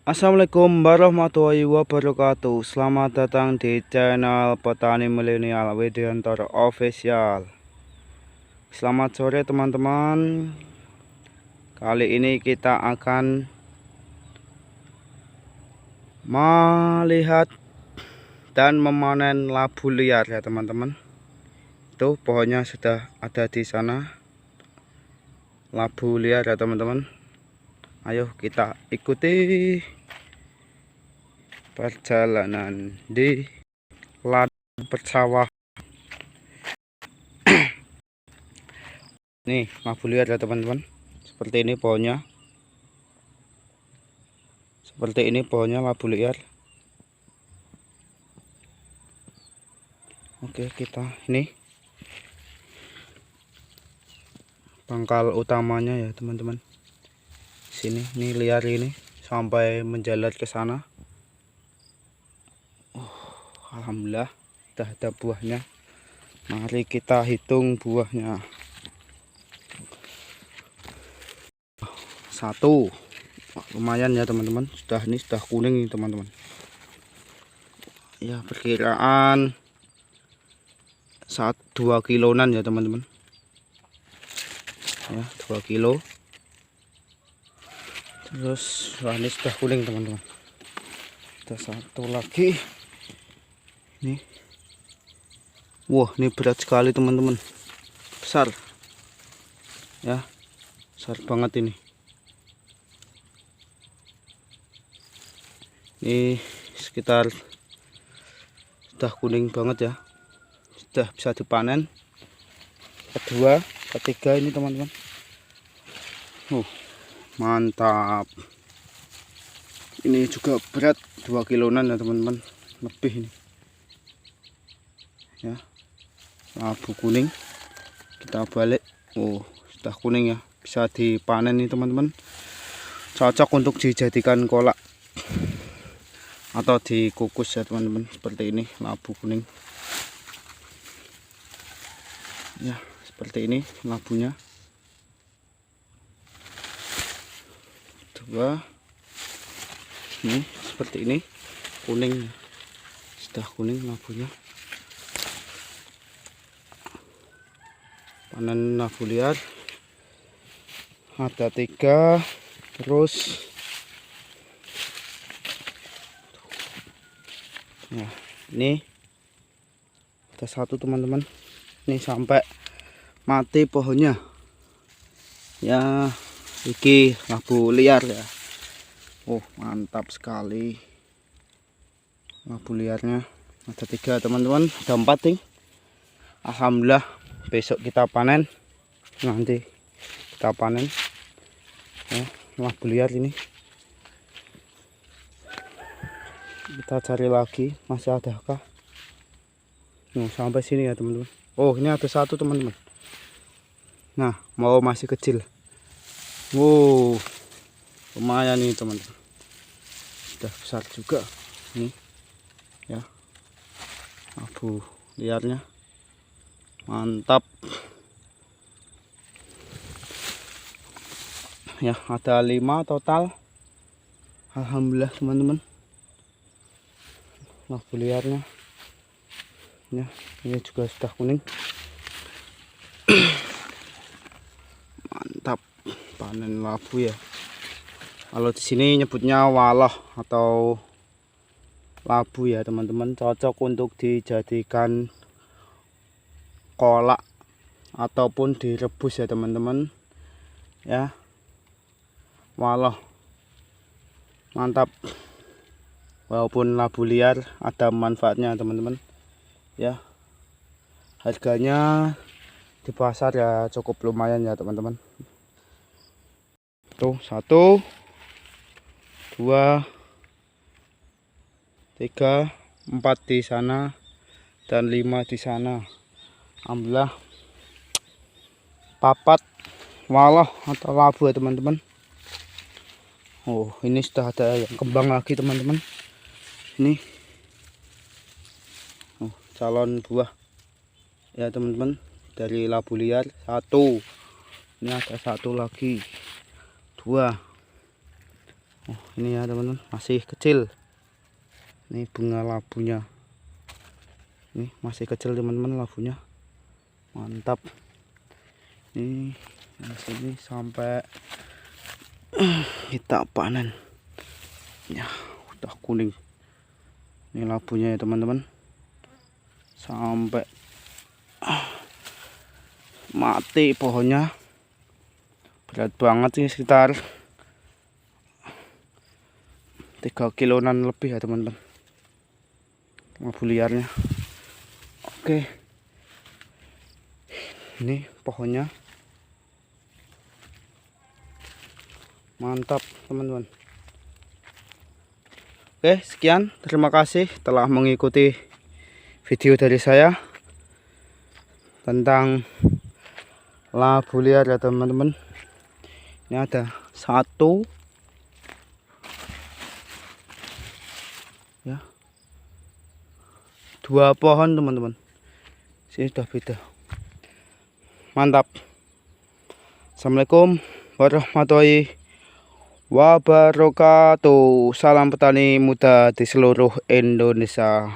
Assalamualaikum warahmatullahi wabarakatuh. Selamat datang di channel Petani Milenial Widiantoro Official. Selamat sore teman-teman. Kali ini kita akan melihat dan memanen labu liar ya teman-teman. Itu pohonnya sudah ada di sana. Labu liar ya teman-teman. Ayo kita ikuti perjalanan di ladang persawah. Nih labu liar ya teman-teman. Seperti ini pohonnya. Seperti ini pohonnya labu liar. Oke, kita ini pangkal utamanya ya teman-teman. Sini nih liar ini sampai menjalar ke sana. Alhamdulillah sudah ada buahnya. Mari kita hitung buahnya. 1. Lumayan ya teman-teman. Ini sudah kuning teman-teman. Ya perkiraan 2 kiloan ya teman-teman. Ya 2 kilo. Terus ini sudah kuning teman-teman. Ada satu lagi. Nih. Wah, ini berat sekali teman-teman. Besar. Ya. Besar banget ini. Ini sekitar sudah kuning banget ya. Sudah bisa dipanen. Kedua, ketiga ini teman-teman. Mantap. Ini juga berat 2 kiloan ya teman-teman. Lebih ini. Ya. Labu kuning. Kita balik. Sudah kuning ya. Bisa dipanen nih teman-teman. Cocok untuk dijadikan kolak atau dikukus ya teman-teman. Seperti ini labu kuning. Ya, seperti ini labunya. 2. Ini seperti ini kuning. Sudah kuning labunya. Panen labu liar ada 3. Terus ya ini ada 1 teman-teman. Ini sampai mati pohonnya ya. Iki labu liar ya. Mantap sekali labu liarnya. Ada 3 teman-teman. Ada 4 nih. Alhamdulillah besok kita panen. Nanti kita panen ya, labu liar ini. Kita cari lagi masih adakah. Sampai sini ya teman-teman. Ini ada 1 teman-teman. Nah, masih kecil. Lumayan nih teman-teman. Sudah besar juga nih ya labu liarnya. Mantap ya. Ada 5 total. Alhamdulillah teman-teman. Labu liarnya ya, ini juga sudah kuning. Mantap panen labu ya. Kalau di sini nyebutnya waloh atau labu ya teman-teman. Cocok untuk dijadikan kolak ataupun direbus ya teman-teman ya. Waloh mantap. Walaupun labu liar ada manfaatnya teman-teman ya. Harganya di pasar ya cukup lumayan ya teman-teman. Tuh 1, 2, 3, 4 di sana dan 5 di sana. Alhamdulillah 4 waloh atau labu ya teman-teman. Ini sudah ada yang kembang lagi teman-teman. Ini calon buah ya teman-teman dari labu liar. 1. Ini ada 1 lagi. 2. Oh, ini ya teman-teman, masih kecil. Ini bunga labunya. Ini masih kecil teman-teman labunya. Mantap. Ini yang sini sampai kita panen. Ya, udah kuning. Ini labunya ya teman-teman. Sampai mati pohonnya. Berat banget sih, sekitar 3 kiloan lebih ya teman-teman, labu liarnya. Oke, ini pohonnya mantap teman-teman. Oke, sekian, terima kasih telah mengikuti video dari saya tentang labu liar ya teman-teman. Ini ada 1 ya, 2 pohon teman-teman. Sini sudah beda. Mantap. Assalamualaikum warahmatullahi wabarakatuh. Salam petani muda di seluruh Indonesia.